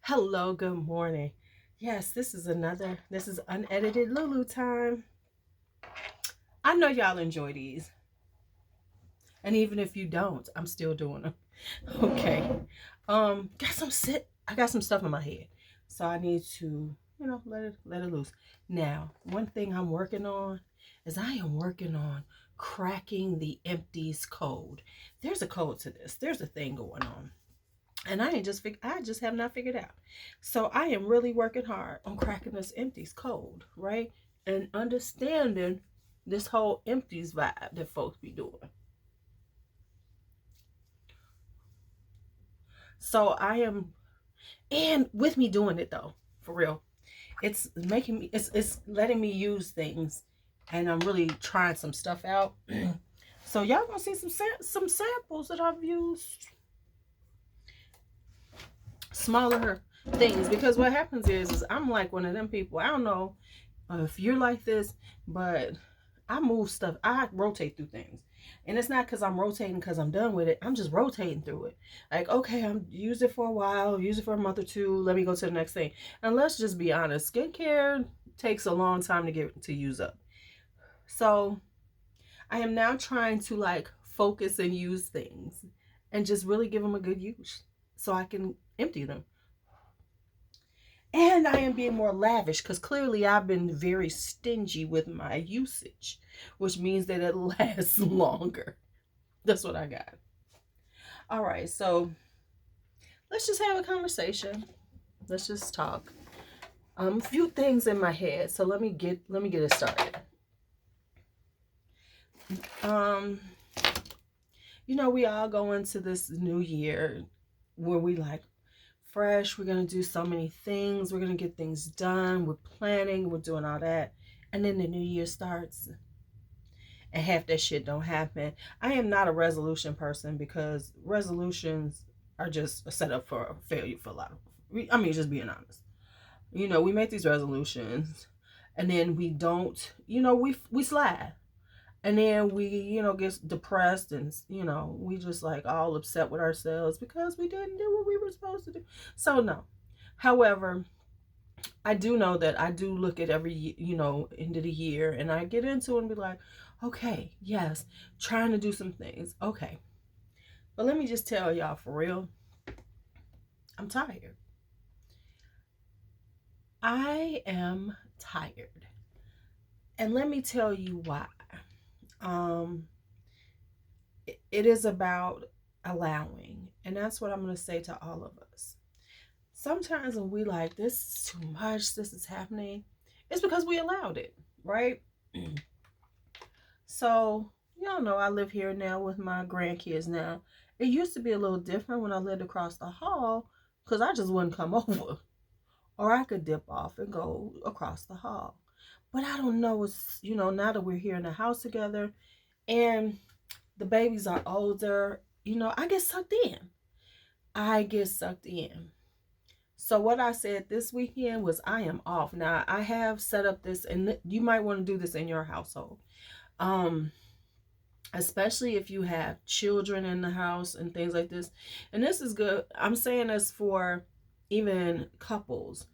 Hello, good morning. Yes, this is unedited LuuLuu time. I know y'all enjoy these. And even if you don't, I'm still doing them. Okay. I got some stuff in my head. So I need to, let it loose. Now, one thing I'm working on is I am working on cracking the empties code. There's a code to this. There's a thing going on. And I just have not figured out. So I am really working hard on cracking this empties code, right? And understanding this whole empties vibe that folks be doing. So I am, and with me doing it though, for real, it's letting me use things, and I'm really trying some stuff out. So y'all gonna see some samples that I've used, smaller things, because what happens is I'm like one of them people. I don't know if you're like this, but I move stuff. I rotate through things. And it's not because I'm rotating because I'm done with it. I'm just rotating through it. Like, okay, I'm use it for a while, use it for a month or two. Let me go to the next thing. And let's just be honest, skincare takes a long time to get to use up. So I am now trying to like focus and use things and just really give them a good use so I can empty them. And I am being more lavish because clearly I've been very stingy with my usage, which means that it lasts longer. That's what I got. All right, so let's just have a conversation. Let's just talk. A few things in my head, so let me get it started. Um, we all go into this new year where we like fresh. We're gonna do so many things. We're gonna get things done. We're planning. We're doing all that, and then the new year starts, and half that shit don't happen. I am not a resolution person because resolutions are just a setup for failure for a lot of. I mean, just being honest. We make these resolutions, and then we don't. We slide, and then we get depressed, and we just like all upset with ourselves because we didn't do what we were supposed to do. So no. However, I do know that I do look at every end of the year, and I get into it and be like, okay, yes, trying to do some things. Okay. But let me just tell y'all for real, I'm tired. I am tired. And let me tell you why. Um it is about allowing. And that's what I'm going to say to all of us. Sometimes when we like, this is too much, this is happening, it's because we allowed it, right? So, y'all know I live here now with my grandkids now. It used to be a little different when I lived across the hall because I just wouldn't come over. Or I could dip off and go across the hall. But I don't know, it's, now that we're here in the house together and the babies are older, I get sucked in. I get sucked in. So what I said this weekend was I am off. Now I have set up this, and you might want to do this in your household. Um, Especially if you have children in the house and things like this. And this is good. I'm saying this for even couples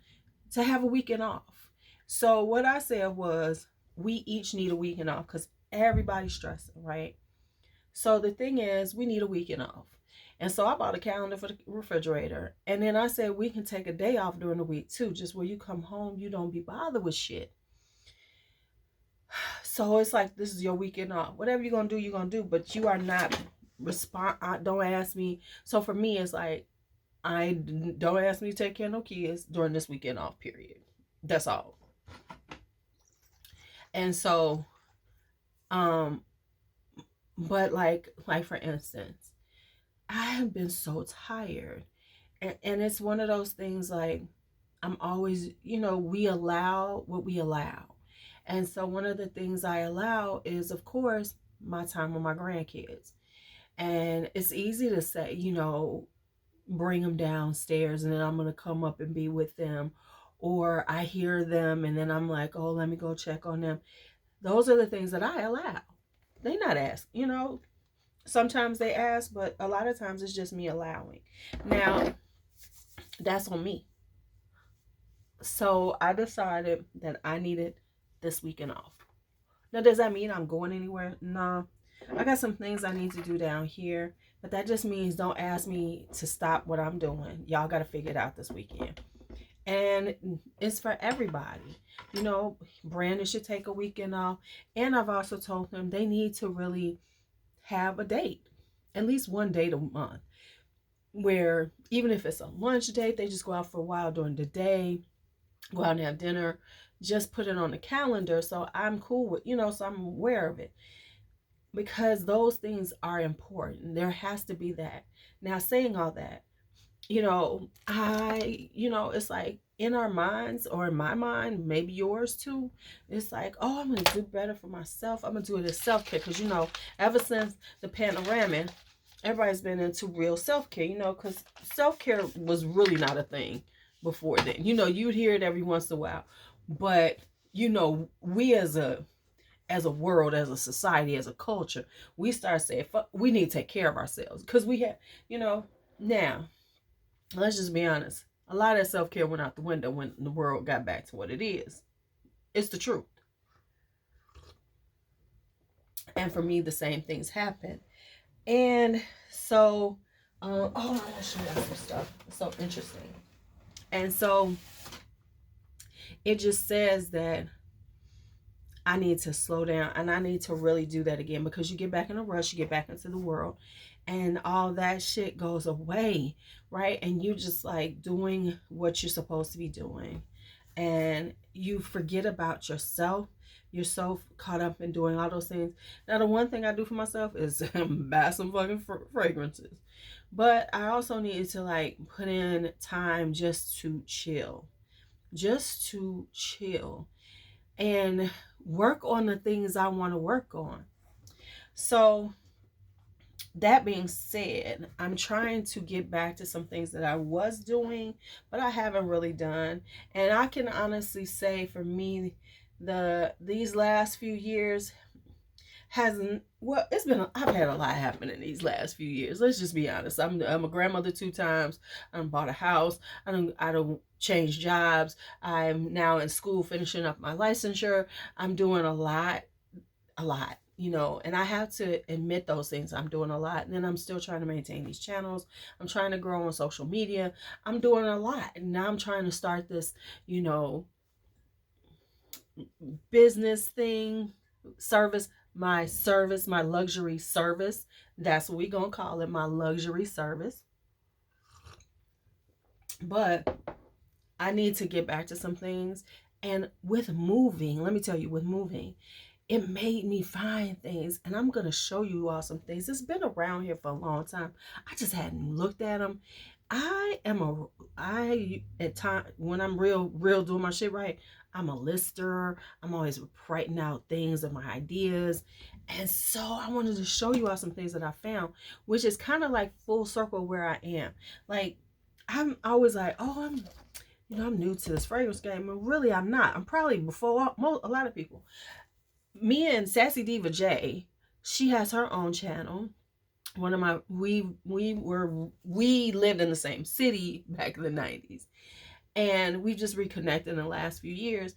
to have a weekend off. So what I said was we each need a weekend off because everybody's stressing, right? So the thing is, we need a weekend off. And so I bought a calendar for the refrigerator. And then I said we can take a day off during the week too, just where you come home, you don't be bothered with shit. So it's like this is your weekend off. Whatever you're gonna do, you're gonna do, but you are not don't ask me. So for me, it's like I don't ask me to take care of no kids during this weekend off period. That's all. And so, um, but like for instance, I have been so tired. And it's one of those things like I'm always, we allow what we allow. And so one of the things I allow is, of course, my time with my grandkids. And it's easy to say, bring them downstairs and then I'm going to come up and be with them. Or I hear them and then I'm like, oh, let me go check on them. Those are the things that I allow. They not ask, Sometimes they ask, but a lot of times it's just me allowing. Now, that's on me. So I decided that I needed this weekend off. Now, does that mean I'm going anywhere? No. I got some things I need to do down here, but that just means don't ask me to stop what I'm doing. Y'all got to figure it out this weekend. And it's for everybody. You know, Brandon should take a weekend off. And I've also told them they need to really have a date, at least one date a month, where even if it's a lunch date, they just go out for a while during the day, go out and have dinner, just put it on the calendar so I'm cool with, so I'm aware of it, because those things are important. There has to be that. Now, saying all that, it's like in our minds, or in my mind, maybe yours too, it's like, oh, I'm going to do better for myself. I'm going to do it as self-care. Because, ever since the panoramic, everybody's been into real self-care, because self-care was really not a thing before then. You'd hear it every once in a while. But, we as a world, as a society, as a culture, we start saying, fuck, we need to take care of ourselves. Because we have, now, let's just be honest. A lot of that self-care went out the window when the world got back to what it is. It's the truth. And for me, the same things happen. And so, oh, I want to show you some stuff. It's so interesting. And so, it just says that I need to slow down, and I need to really do that again, because you get back in a rush, you get back into the world, and all that shit goes away, right? And you just like doing what you're supposed to be doing, and you forget about yourself. You're so caught up in doing all those things. Now, the one thing I do for myself is buy some fucking fragrances, but I also need to like put in time just to chill, and work on the things I want to work on. So, that being said, I'm trying to get back to some things that I was doing, but I haven't really done. And I can honestly say, for me, these last few years hasn't, well, I've had a lot happen in these last few years. Let's just be honest. I'm a grandmother 2 times. I bought a house. I don't change jobs. I'm now in school finishing up my licensure. I'm doing a lot, and I have to admit those things. I'm doing a lot, and then I'm still trying to maintain these channels. I'm trying to grow on social media. I'm doing a lot, and now I'm trying to start this, business thing, my luxury service. That's what we gonna call it, my luxury service. But I need to get back to some things. And with moving, let me tell you, with moving, it made me find things, and I'm gonna show you all some things. It's been around here for a long time. I just hadn't looked at them. I at time when I'm real doing my shit right, I'm a lister. I'm always writing out things and my ideas. And so I wanted to show you all some things that I found, which is kind of like full circle where I am. Like, I'm always like, oh, I'm new to this fragrance game, and really I'm not. I'm probably before a lot of people. Me and Sassy Diva J, she has her own channel. One of my we lived in the same city back in the 90s, and we just reconnected in the last few years.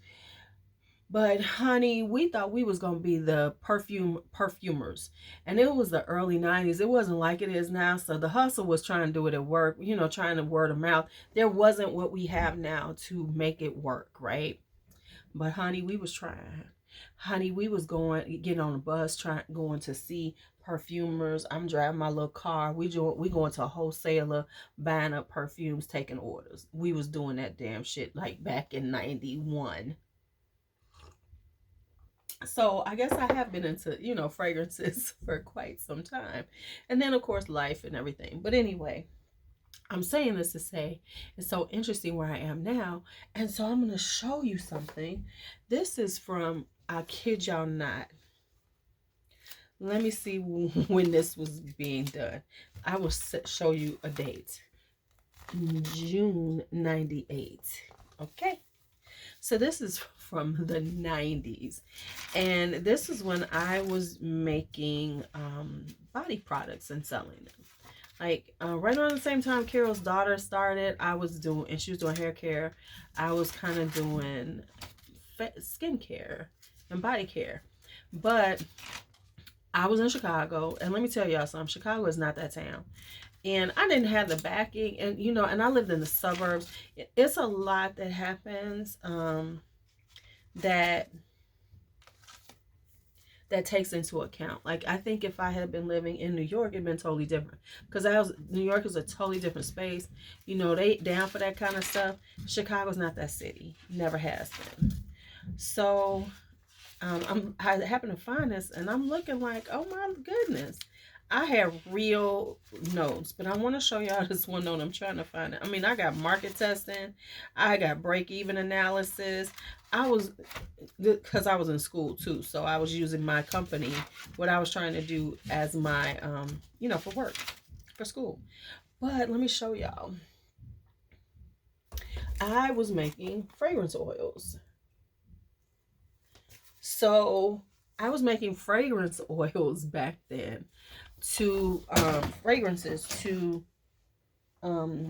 But honey, we thought we was gonna be the perfumers, and it was the early 90s. It wasn't like it is now. So the hustle was trying to do it at work, trying to word of mouth. There wasn't what we have now to make it work, right? But honey, we was trying. Honey, we was getting on a bus, going to see perfumers. I'm driving my little car. We going to a wholesaler, buying up perfumes, taking orders. We was doing that damn shit like back in 91. So I guess I have been into, fragrances for quite some time. And then of course life and everything. But anyway, I'm saying this to say it's so interesting where I am now. And so I'm going to show you something. This is from, I kid y'all not. Let me see when this was being done. I will show you a date. June 98. Okay. So this is from the 90s. And this is when I was making body products and selling them. Like right around the same time Carol's daughter started, I was doing, and she was doing hair care. I was kind of doing skincare and body care. But I was in Chicago, and let me tell y'all something, Chicago is not that town. And I didn't have the backing, and you know, and I lived in the suburbs. It's a lot that happens that takes into account. Like, I think if I had been living in New York, it'd been totally different, because New York is a totally different space. You know, they down for that kind of stuff. Chicago's not that city, never has been. So I happen to find this, and I'm looking like, oh my goodness. I have real notes, but I want to show y'all this one note. I'm trying to find it. I mean, I got market testing. I got break-even analysis. Because I was in school too, so I was using my company, what I was trying to do as my, you know, for work, for school. But let me show y'all. I was making fragrance oils. So I was making fragrance oils back then to fragrances to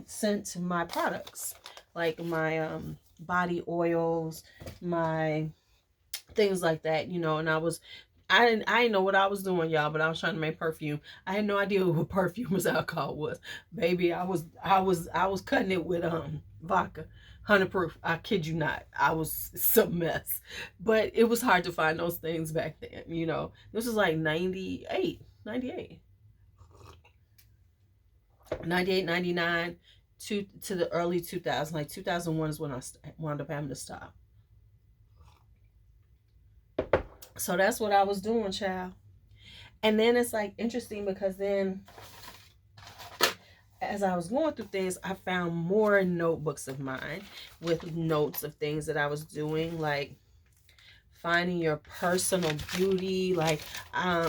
scent my products, like my body oils, my things like that, you know. And I didn't know what I was doing, y'all, but I was trying to make perfume. I had no idea what perfume as alcohol was. Baby, I was cutting it with vodka. 100 proof. I kid you not. I was some mess. But it was hard to find those things back then, you know. This was like 98, 99 to the early 2000s. Like 2001 is when I wound up having to stop. So that's what I was doing, child. And then it's like interesting, because then as I was going through things, I found more notebooks of mine with notes of things that I was doing, like finding your personal beauty. Like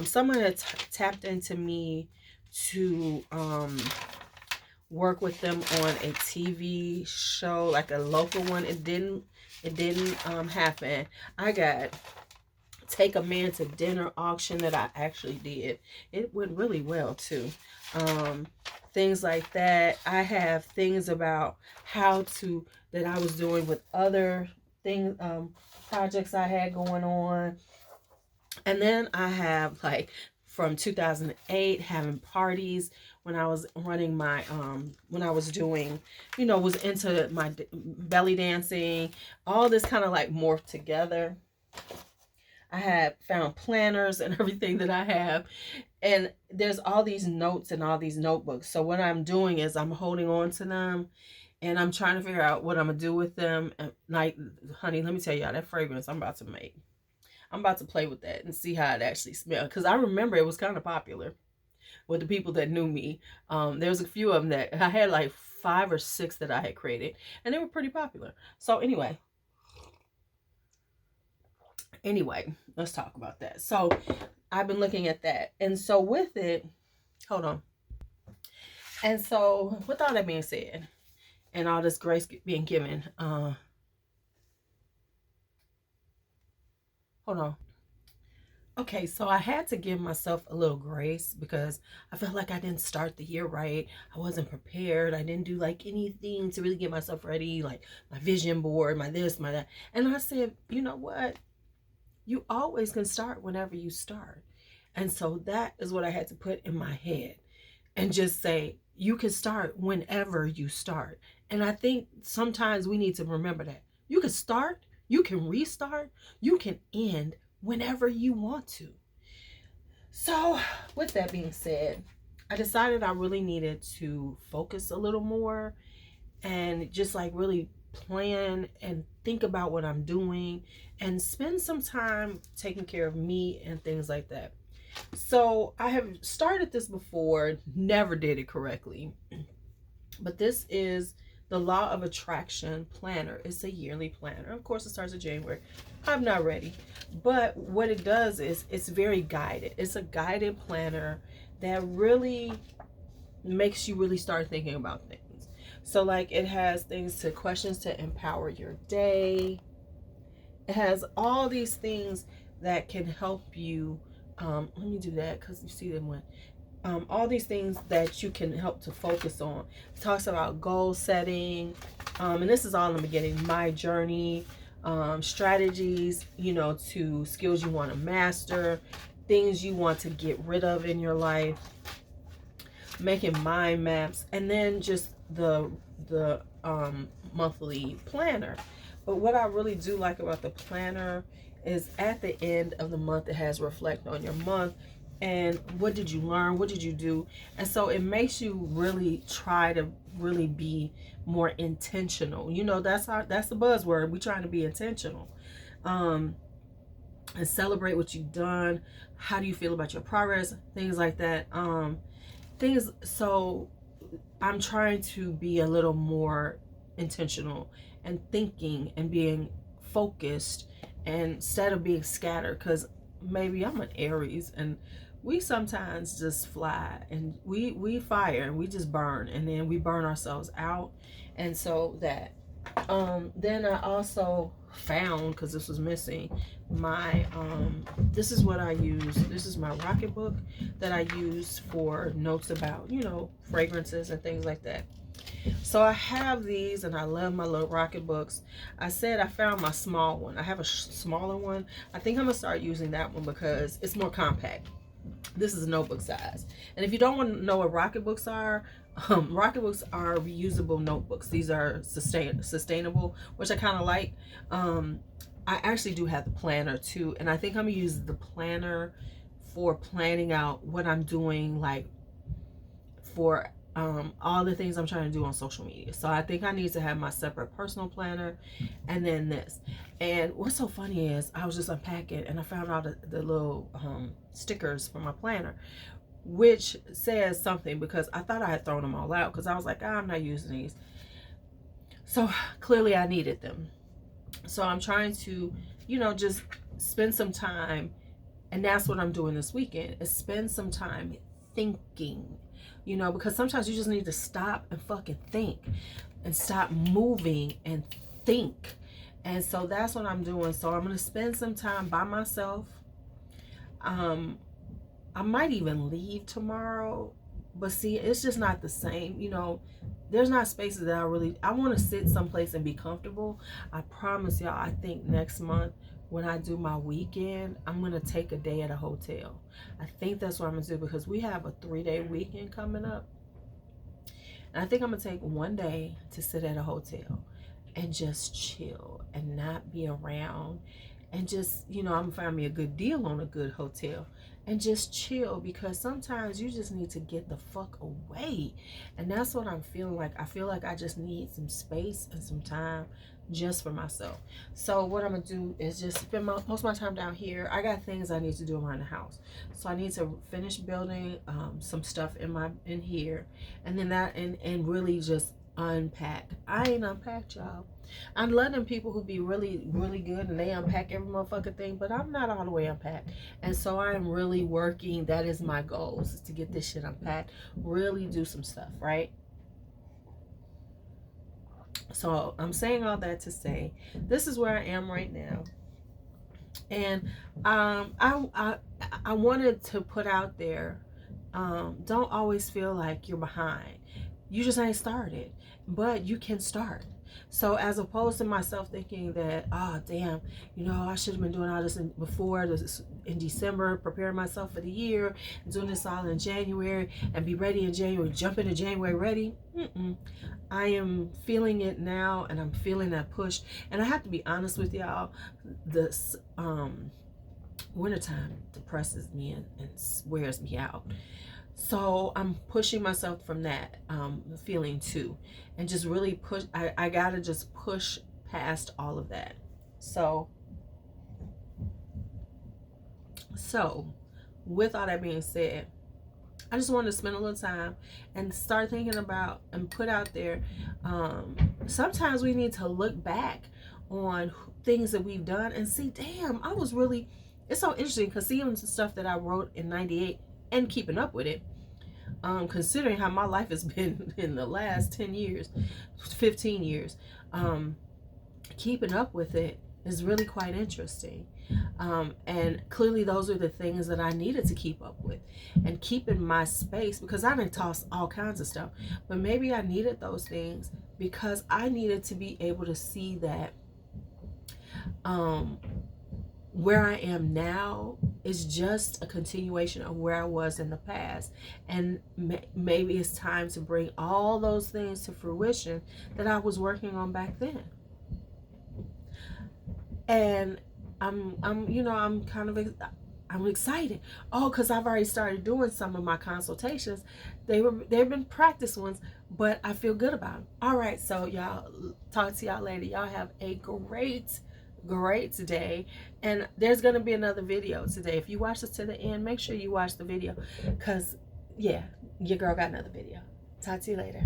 someone had tapped into me to work with them on a TV show, like a local one. It didn't happen. I got Take a Man to Dinner auction that I actually did. It went really well too. Things like that. I have things about that I was doing with other things, projects I had going on. And then I have, like, from 2008, having parties when I was running my, when I was doing, you know, was into my belly dancing. All this kind of like morphed together. I had found planners and everything that I have. And there's all these notes and all these notebooks. So what I'm doing is I'm holding on to them, and I'm trying to figure out what I'm going to do with them. And like, honey, let me tell y'all, that fragrance I'm about to make, I'm about to play with that and see how it actually smells. Because I remember it was kind of popular with the people that knew me. There was a few of them that I had, like 5 or 6 that I had created, and they were pretty popular. So anyway, let's talk about that. So I've been looking at that. And so with it, hold on. And so with all that being said, and all this grace being given, hold on. Okay, so I had to give myself a little grace, because I felt like I didn't start the year right. I wasn't prepared. I didn't do like anything to really get myself ready, like my vision board, my this, my that. And I said, you know what? You always can start whenever you start. And so that is what I had to put in my head, and just say, you can start whenever you start. And I think sometimes we need to remember that. You can start, you can restart, you can end whenever you want to. So with that being said, I decided I really needed to focus a little more, and just like really plan and think about what I'm doing, and spend some time taking care of me and things like that. So I have started this before, never did it correctly, but this is the Law of Attraction Planner. It's a yearly planner. Of course, it starts in January. I'm not ready, but what it does is it's very guided. It's a guided planner that really makes you really start thinking about things. So like, it has questions to empower your day. It has all these things that can help you. Let me do that because you see them when all these things that you can help to focus on. It talks about goal setting, and this is all in the beginning. My journey, strategies, to skills you want to master, things you want to get rid of in your life, making mind maps, and then just the monthly planner. But what I really do like about the planner is at the end of the month it has reflect on your month and what did you learn, what did you do. And so it makes you really try to really be more intentional. That's the buzzword. We're trying to be intentional, and celebrate what you've done. How do you feel about your progress, things like that. So I'm trying to be a little more intentional and thinking and being focused instead of being scattered, because maybe I'm an Aries and we sometimes just fly and we fire and we just burn and then we burn ourselves out. And so that then I also found, because this was missing, my this is what I use. This is my rocket book that I use for notes about fragrances and things like that. So I have these and I love my little rocket books. I said I found my small one. I have a smaller one. I think I'm gonna start using that one because it's more compact. This is a notebook size. And if you don't want to know what rocket books are reusable notebooks. These are sustainable, which I kind of like. I actually do have the planner too, and I think I'm gonna use the planner for planning out what I'm doing, like for all the things I'm trying to do on social media. So I think I need to have my separate personal planner and then this. And what's so funny is I was just unpacking and I found out the little stickers for my planner, which says something, because I thought I had thrown them all out because I was like, I'm not using these. So clearly I needed them. So I'm trying to, just spend some time, and that's what I'm doing this weekend, is spend some time thinking, because sometimes you just need to stop and fucking think and stop moving and think. And so that's what I'm doing. So I'm going to spend some time by myself. I might even leave tomorrow, but see, it's just not the same. There's not spaces that I want to sit someplace and be comfortable. I promise y'all, I think next month when I do my weekend, I'm going to take a day at a hotel. I think that's what I'm going to do, because we have a 3-day weekend coming up. And I think I'm going to take one day to sit at a hotel and just chill and not be around, and just, I'm going to find me a good deal on a good hotel and just chill, because sometimes you just need to get the fuck away. And that's what I'm feeling like. I feel like I just need some space and some time just for myself. So what I'm gonna do is just spend most of my time down here. I got things I need to do around the house, so I need to finish building some stuff in here, and then and really just unpack. I ain't unpacked, y'all. I'm letting people who be really, really good and they unpack every motherfucking thing, but I'm not all the way unpacked. And so I am really working. That is my goal, is to get this shit unpacked, really do some stuff, right? So I'm saying all that to say, this is where I am right now. And I wanted to put out there, don't always feel like you're behind. You just ain't started, but you can start. So as opposed to myself thinking that, oh damn, I should have been doing all this in December, preparing myself for the year, and doing this all in January, and be ready in January, jump into January ready. I am feeling it now, and I'm feeling that push. And I have to be honest with y'all, this wintertime depresses me and wears me out. So I'm pushing myself from that feeling too, and just really push. I gotta just push past all of that. So with all that being said, I just wanted to spend a little time and start thinking about and put out there. Sometimes we need to look back on things that we've done and see, damn, it's so interesting, because seeing stuff that I wrote in 98 and keeping up with it, considering how my life has been in the last 10 years, 15 years, keeping up with it, It's really quite interesting. And clearly those are the things that I needed to keep up with and keep in my space, because I didn't toss all kinds of stuff, but maybe I needed those things because I needed to be able to see that where I am now is just a continuation of where I was in the past. And maybe it's time to bring all those things to fruition that I was working on back then. And I'm kind of, I'm excited. Oh, because I've already started doing some of my consultations. They've been practice ones, but I feel good about them. All right, so y'all, talk to y'all later. Y'all have a great day, and there's gonna be another video today. If you watch this to the end, make sure you watch the video, because yeah, your girl got another video. Talk to you later.